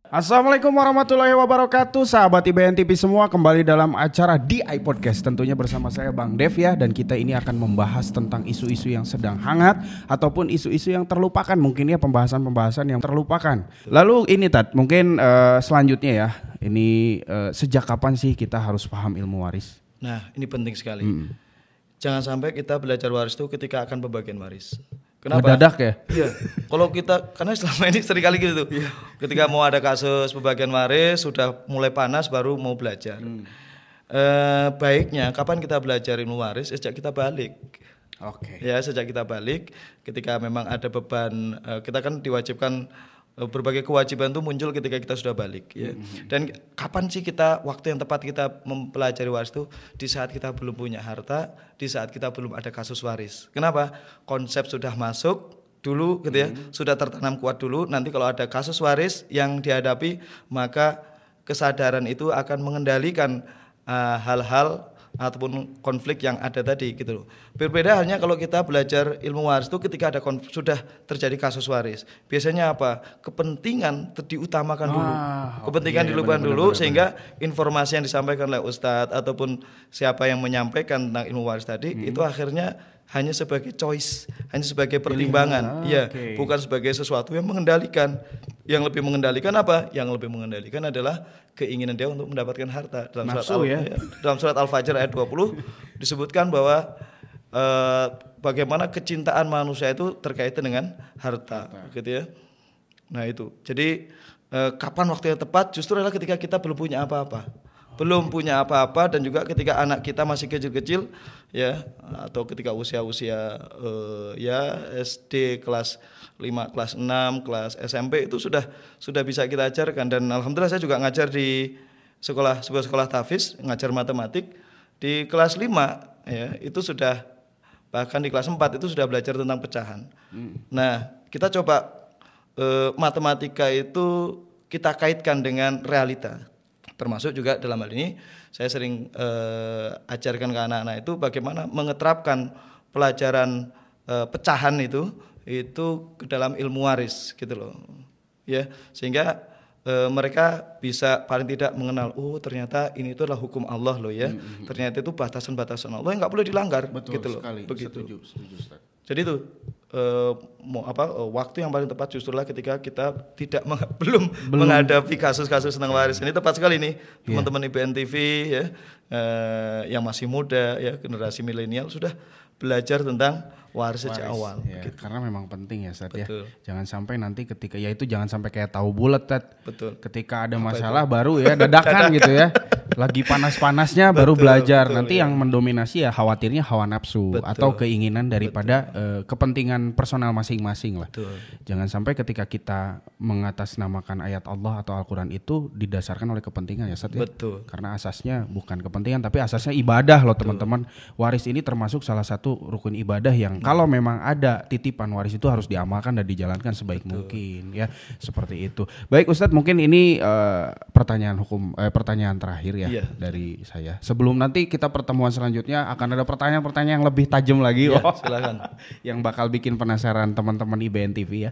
Assalamualaikum warahmatullahi wabarakatuh, sahabat IBN TV semua, kembali dalam acara DI Podcast. Tentunya bersama saya Bang Dev ya, dan kita ini akan membahas tentang isu-isu yang sedang hangat ataupun isu-isu yang terlupakan, mungkin ya pembahasan-pembahasan yang terlupakan. Lalu ini Tat, mungkin selanjutnya ya, ini sejak kapan sih kita harus paham ilmu waris? Nah, ini penting sekali. Jangan sampai kita belajar waris itu ketika akan pembagian waris. Kenapa? Mendadak ya? Iya. Kalau kita, karena selama ini sering kali gitu tuh. Ketika mau ada kasus pembagian waris, sudah mulai panas baru mau belajar. Baiknya kapan kita belajar ilmu waris? Sejak kita balik. Oke. Ya, sejak kita balik, ketika memang ada beban, kita kan diwajibkan berbagai kewajiban itu muncul ketika kita sudah balik ya. Dan kapan sih kita waktu yang tepat kita mempelajari waris itu? Di saat kita belum punya harta, di saat kita belum ada kasus waris. Kenapa? Konsep sudah masuk dulu gitu ya, sudah tertanam kuat dulu. Nanti kalau ada kasus waris yang dihadapi, maka kesadaran itu akan mengendalikan hal-hal ataupun konflik yang ada tadi gitu loh. Berbeda halnya kalau kita belajar ilmu waris itu ketika ada sudah terjadi kasus waris. Biasanya apa? Kepentingan diutamakan dulu. Kepentingan dilupakan dulu sehingga informasi yang disampaikan oleh ustadz ataupun siapa yang menyampaikan tentang ilmu waris tadi itu akhirnya hanya sebagai choice, hanya sebagai pertimbangan. Bukan sebagai sesuatu yang mengendalikan. Yang lebih mengendalikan apa? Yang lebih mengendalikan adalah keinginan dia untuk mendapatkan harta. Dalam surat Al-Fajr ayat 20 disebutkan bahwa bagaimana kecintaan manusia itu terkaitan dengan harta, gitu ya. Nah itu. Jadi kapan waktu yang tepat? Justru adalah ketika kita belum punya apa-apa. Belum punya apa-apa, dan juga ketika anak kita masih kecil-kecil ya, atau ketika usia-usia ya SD kelas 5, kelas 6, kelas SMP itu sudah bisa kita ajarkan. Dan alhamdulillah saya juga ngajar di sebuah sekolah tahfiz, ngajar matematik di kelas 5 ya, itu sudah, bahkan di kelas 4 itu sudah belajar tentang pecahan. Nah, kita coba matematika itu kita kaitkan dengan realita. Termasuk juga dalam hal ini saya sering ajarkan ke anak-anak itu bagaimana mengeterapkan pelajaran pecahan itu ke dalam ilmu waris gitu loh. Ya, sehingga mereka bisa paling tidak mengenal, oh ternyata ini itu adalah hukum Allah loh ya. Ternyata itu batasan-batasan Allah yang enggak boleh dilanggar. Betul gitu loh. Sekali. Begitu. Setuju Ustaz. Jadi itu waktu yang paling tepat justrulah ketika kita belum menghadapi kasus-kasus tentang waris. Ini tepat sekali nih teman-teman IBN TV ya, yang masih muda ya, generasi milenial sudah belajar tentang waris sejak awal. Ya, gitu. Karena memang penting ya Ustaz ya. Betul. Jangan sampai nanti ketika jangan sampai kayak tahu bulat Ustaz. Betul. Ketika ada masalah baru ya dadakan gitu ya. Lagi panas-panasnya baru belajar. Nanti yang mendominasi ya khawatirnya hawa nafsu atau keinginan daripada kepentingan personal masing-masing lah. Betul. Jangan sampai ketika kita mengatasnamakan ayat Allah atau Al-Qur'an itu didasarkan oleh kepentingan ya Ustaz ya. Betul. Karena asasnya bukan kepentingan tapi asasnya ibadah loh teman-teman. Waris ini termasuk salah satu rukun ibadah yang kalau memang ada titipan waris itu harus diamalkan dan dijalankan sebaik mungkin ya, seperti itu. Baik Ustadz, mungkin ini pertanyaan terakhir ya dari saya. Sebelum nanti kita pertemuan selanjutnya akan ada pertanyaan-pertanyaan yang lebih tajam lagi. Ya, silakan. Yang bakal bikin penasaran teman-teman IBN TV ya.